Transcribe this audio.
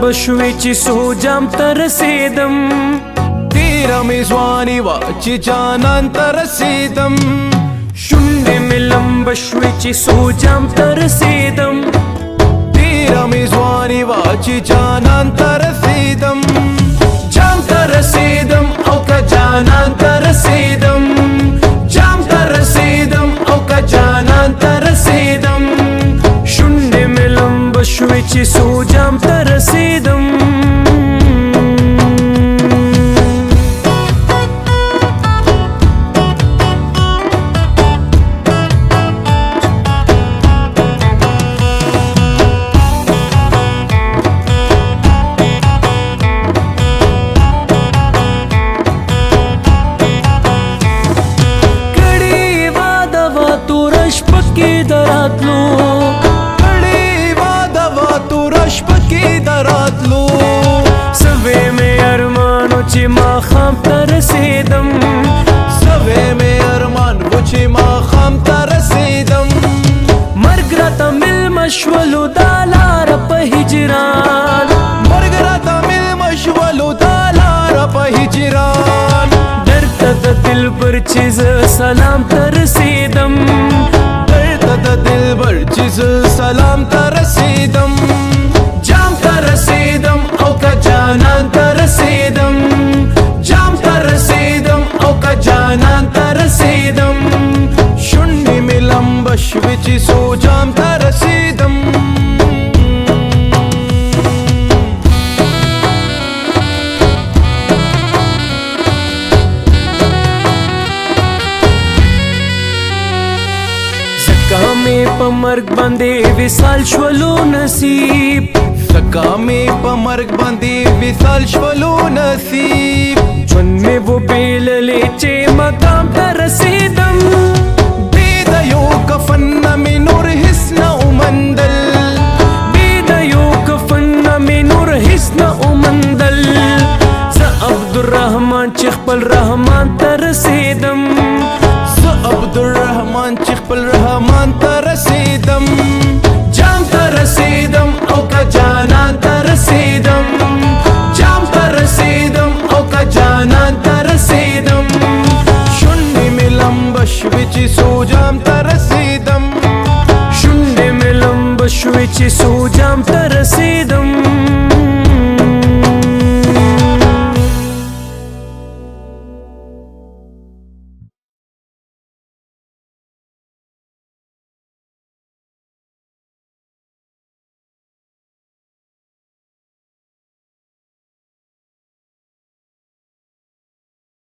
بشوي چې سوجام ته رسیدم تیره مې ځواني وه چې جانان ته رسیدم شونډې مې لمبه شوې چې سوجام ته رسیدم تیره مې ځواني وه چې جانان ته رسیدم جام ته رسیدم او که جانان ته رسیدم جام ته رسیدم او که جانان ته رسیدم شونډې مې لمبه شوې چې سوجام ته رسیدم دراتلو کړي واده وا توره شپه کې دراتلو سوې مې ارمانو چې ماښام ته رسیدم سوې مې ارمان و چې ماښام ته رسیدم مرګ راته مېلمه شولو دا لاره په هجران مرګ راته مېلمه شولو دا لاره په هجران درته د دلبر چې زه سلام ته رسیدم د دلبر چې زه سلام ته رسیدم جام ته رسیدم او که جانان ته رسیدم جام ته رسیدم او که جانان ته رسیدم شونډې مې لمبه شوې چې سوجام ته رسیدم زکامې په مرګ باندې وصال شولو نصیب زکامې په مرګ باندې وصال شولو نصیب ژوند مې و بیللې چې مقام ته رسیدم بې د یو کفن نه مې نور هېڅ نه ومندل بې د یو کفن نه مې نور هېڅ نه ومندل زه عبدالرحمن چې خپل رحمان ته رسیدم عبدالرحمن چې خپل رحمان ته رسیدم جام ته رسیدم او که جانان ته رسیدم جام ته رسیدم او که جانان ته رسیدم شونډې مې لمبه شوې چې سوجام ته رسیدم شونډې مې لمبه شوې چې سوجام ته